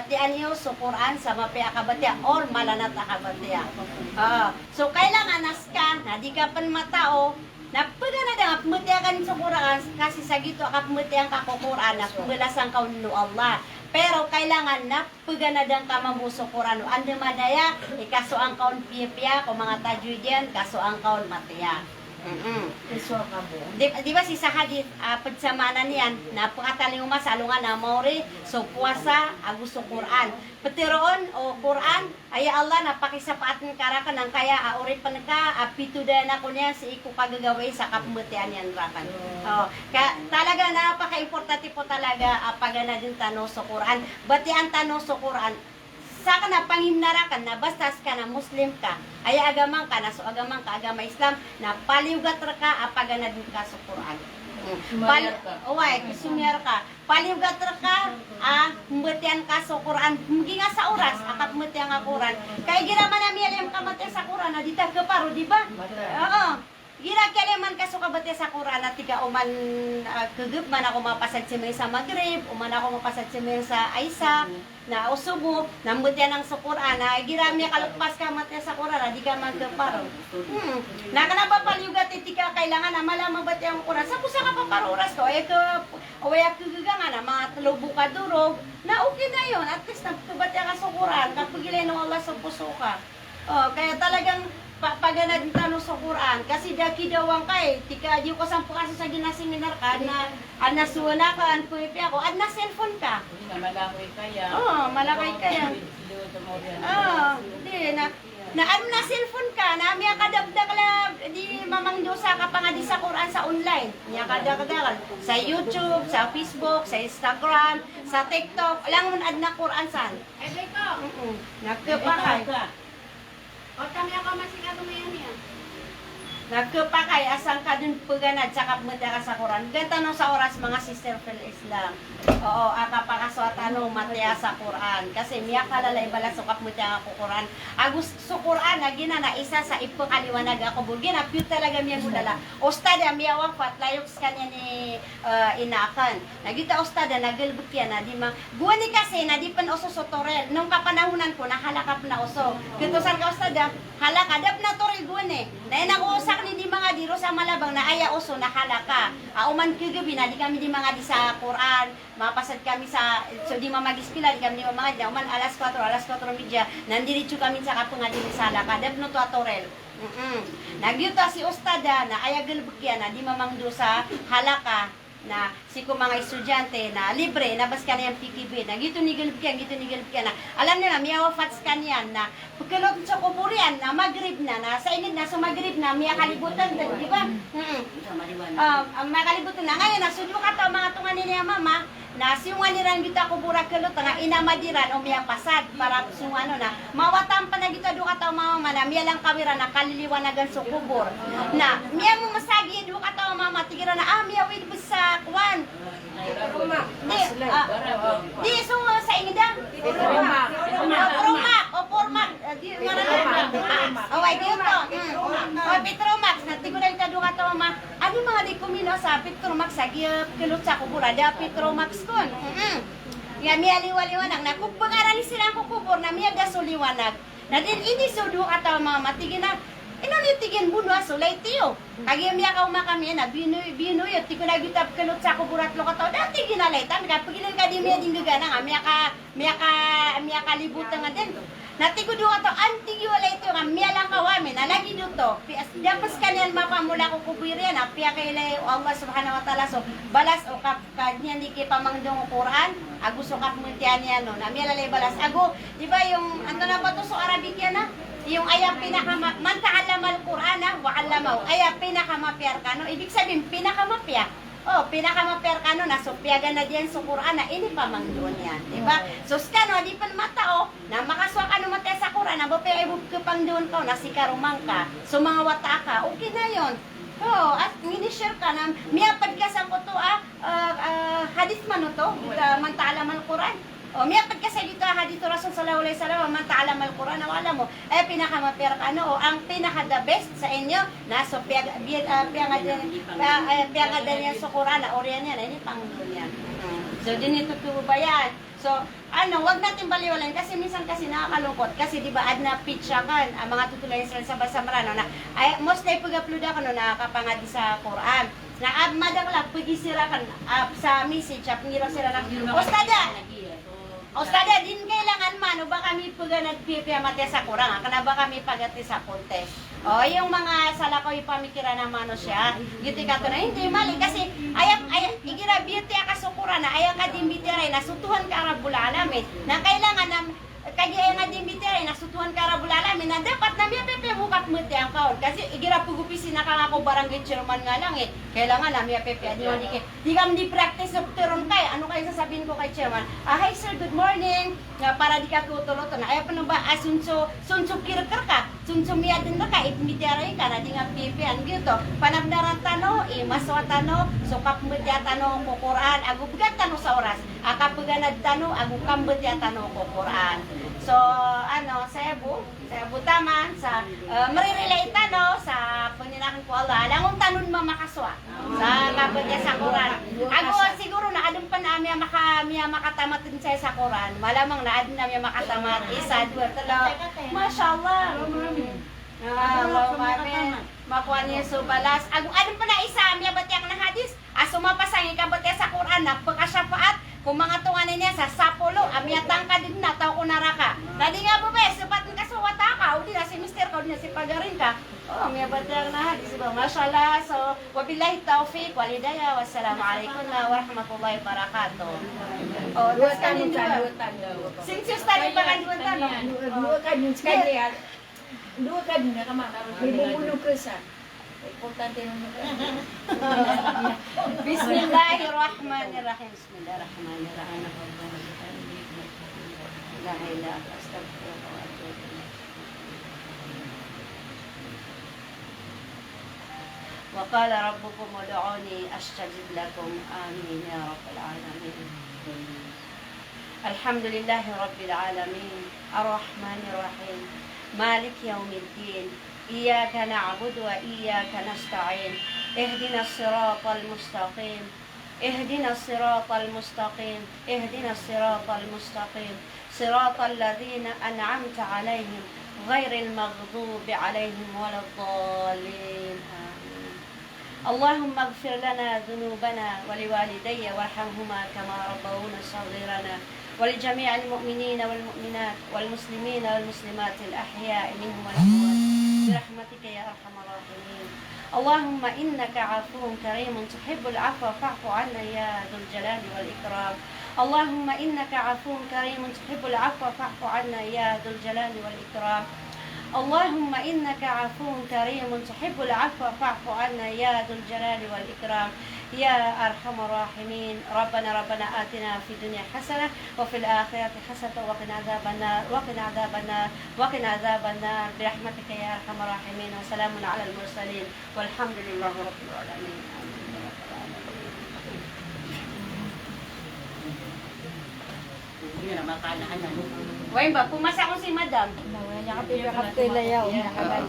batian iyo sa Quran sa mapia kabatia or malanat kabatia. So kailangan naska na di ka pan matao na pwede na nga pumutiya ka sa Quran kasi sa gito ka pumutiya ka ko Quran na pumulasan ka ulo Allah. Pero kailangan na pwede na dang ka mamuso Quran. Ando madaya, ikaso ang kaon piya kung mga tajud yan, kaso ang kaon matiya. Di ba si sa hadith pagsamanan niyan na pangataling masalungan na mauri so puasa agus so Quran petiroon o Quran ay Allah napakisapaatan karakan ng kaya auri pan ka apituda na ko niya si iku kagagaway sa kapmutian yan rakan. Talaga napaka-importante po talaga pagana din tanong sa Quran. Bati ang tanong sa Quran saka na panghimnarakan na bastas ka na Muslim ka, ay agamang ka na, so agamang ka, agama Islam, na paliugat ka, apagana din ka sa Quran. Sumyer ka. Paliugat ka, mbetian ka sa Quran, hindi nga sa oras, akap mbetian nga Quran. Kaya ginaman na miyalim ka mati sa Quran, na dita ka paro, di ba? Oo. Gira kailangan ka so kabate sa Quran at tiga uman kagub man ako mapasad si sa Maghrib, uman ako mapasad si sa Aisa, na usubo, nambutyan ng sa Quran, na gira miya kalagpas ka mati sa Quran, di ka magkaparo. Nakanabapaliugat itika kailangan na malamang bati ang Quran. Sa pusa ka paparuras ko, awaya kugaga nga na mga talubo ka durog, na okay na yun, at least nagkabati ka sa Quran, kapag ilay ng Allah sa puso ka. Kaya talagang pagana din tanong sa Quran kasi daki dawang kay tika di ko sampu kasi sa ginaseminar ka na anasuana ka an puipi ako ad na cellphone ka malakoy kaya malakay kaya di na ano na cellphone ka na miya kadagdag la di mamangdosa ka pa nga di sa Quran sa online miya kadagdag sa YouTube sa Facebook sa Instagram sa TikTok lang mun ad na Quran san ay ko nakapakay o tama ka masigado ngayon yan. Nagkapakay asang ka dun paganad sa kapmada ka sa Quran. Ganta no sa oras mga sister fil Islam. Oo, akapakaswat ano matya sa Quran. Kasi miya kalalay bala sa kapmada ka Quran. Agus sa Quran na gina na isa sa ipakaliwanag ako bulgin. Apyut talaga miya gulala. Ostada miya wafat layok sa kanya ni inakan. Nagita ostada nagalbut yan na di ma. Guwani kasi na di pan oso sa torel. Nung kapanahunan ko nahalakap na oso. Kitusan ka ostada halakadap na torel guwani. Na inakuusa ni di mga diro sa malabang na aya oso nakalaka. Uman kagabi na di kami di mga di sa Quran, mapasad kami sa so di mamagispila di kami di mga di uman alas 4 media nandiritsu kami sa kapunga di sa laka dab no to atorel. Nagyuta si ustada na aya galbukya na di mamangdo sa halaka na si ko mga estudyante na libre na bas ka na yung PKB na gito nigilip ka na alam nila miyawa fats kanyan na pagkalot sa kuburian na magrib na sa inid na so magrib na miya kalibutan din di ba ang makalibutan na ngayon na sudyo ka to mga tungan niya mama na siungan niran kita kubura kalot nga inamadiran o miya pasad para sungano na mawatam pa na gito do ka to mama na miya lang kawira na kaliliwanagan sa kubur na miya mo masagi do ka to mama tigira na miya wid sa kwan di so sa inida Promax di ay dito Petromax na tigura ita do ka to mama ano mga di kumino sa Petromax sa kilot sa kubura da Petromax kon ya miya liwaliwanag na kung pangarali sila ko kubur na miya gasuliwanag na din ini sudo ka to mama tigina inonitigin buno asulay tiyo. Kagi miya ka kami na binoy at tigo nagitab kalot sa kuburat lo ka to. Dati ginalaitan ka pagilin ka di miya din gagana nga miya ka libutan nga din. Natigo do ka to antig walay tiyo nga miya lang kawami na lagi do to. Dapas kanyan mapamula ko kubiri na piya kay Allah subhanahu wa taala so balas o kanyan di kay pamangdong Quran aguso kap muntian yan no. Na miya lalay balas ago di ba yung ano na ba to so Arabic yan na? Yung ayang man ta'allama al-Quran wa 'allamahu ayang pinakamapyar kano ibig sabihin pinakamapya pinakamapyar kano na so piyagan na diyan sa Quran na ini pamangdon yan di ba so skano di pa matao na makaswa kano mate sa Quran na ba pay pangdon ko na si karumang ka so mga wata ka okay na yon at mini-share ka na miyapad ka sa kuto hadith man to man ta'allama al-Quran miyapad ka sa dito hadito Rasul sallallahu alaihi wasallam man ta'alam al-Quran wala mo pinakamapir ano ang pinaka the best sa inyo na so piyaga yan sa Quran na oriyan yan ini pangdon yan so din ito tubayan So, wag natin baliwalain kasi minsan kasi nakakalungkot kasi di ba ad na pitcha kan ang mga tutulayan sila sa basamara no na ay most na pag-upload ako no nakakapangadi sa Quran. Na madakla pagisira kan sa message ngira sila ng Ostada din kailangan man o ba kami pag nagpipiyamate sa Quran kana ba kami pagati sa contest. O yung mga salakoy pamikira na mano siya. Giti ka to na hindi mali kasi ayak igira beauty ka sa Quran na ayak ka dimbitiray na sutuhan ka rabula alamin na kailangan na kaya nga dimbitiray na sutuhan ka rabula alamin na dapat na may pepebukat mo ang kaon kasi igira pugupisi na ka nga ko barangay chairman nga lang kailangan na may pepe di kam di practice of teron kay ano kayo sasabihin ko kay chairman hi sir good morning nga para di ka kutuloto na ay pa ba sunso kirker ka sunso miyadin ka itmitiray ka na di nga pepe ang gito panagdaran tano maswa tano sukap mo tiya tano ko Quran agubgat tano sa oras akapaganad tano agukambet ya tano ko Quran. So, Cebu taman, sa marirelate sa paninakan ko Allah, langong tanon mamakaswa sa kapatya sa Quran. Ako siguro na adun pa na miya makatamat din sa Quran. Malamang na adun na miya makatamat isa, dua, talo. Mashallah. Makuha niya so balas. Adun pa na isa, miya batiyang na hadis. Sumapasang ikabatya sa Quran, napakasyafaat. Kung mga tunganin niya sa sapolo, amiyatang ka din na, tao ko naraka. Tadi nga po ba, sabat ka sa wata ka, o di na si mister ka, o di na si pagarin ka. Oh, amiyat lang na, di ba? Mashallah. So, wabillahi taufiq, walidaya, wassalamualaikum warahmatullahi wabarakatuh. Oh, terus kan ini Sinsius tadi pakai dua tanong. Dua kan sekali ya. Dua kan na kama. Bibubuno kesan. Importante naman. Bismillahirrahmanirrahim. Bismillahirrahmanirrahim. La ilaha illallah. Astaghfirullah wa atubu ilaih. Wa qala rabbukum ud'uni astajib lakum. Amin ya rabbal alamin. Alhamdulillahi rabbil alamin. Ar-Rahmanir Rahim. Malik yaumiddin. إياك نعبد وإياك نستعين اهدنا الصراط المستقيم اهدنا الصراط المستقيم اهدنا الصراط المستقيم صراط الذين أنعمت عليهم غير المغضوب عليهم ولا الضالين آمين. اللهم اغفر لنا ذنوبنا ولوالدي وارحمهما كما ربونا صغيرنا ولجميع المؤمنين والمؤمنات والمسلمين والمسلمات الأحياء منهم والأموات برحمتك يا أرحم الراحمين. اللهم إنك عفو كريم تحب العفو فاعف عنا يا ذو الجلال والإكرام. اللهم إنك عفو كريم تحب العفو فاعف عنا يا ذو الجلال والإكرام. اللهم إنك عفو كريم تحب العفو فاعف عنا يا ذو الجلال والإكرام يا أرحم الراحمين. ربنا آتنا في الدنيا حسنة وفي الآخرة حسنة وقنا عذاب النار وقنا عذاب النار برحمتك يا أرحم الراحمين. وسلام على المرسلين والحمد لله رب العالمين. Wait ba, pumasa ko si madam. Nawala ka pila ka layaw.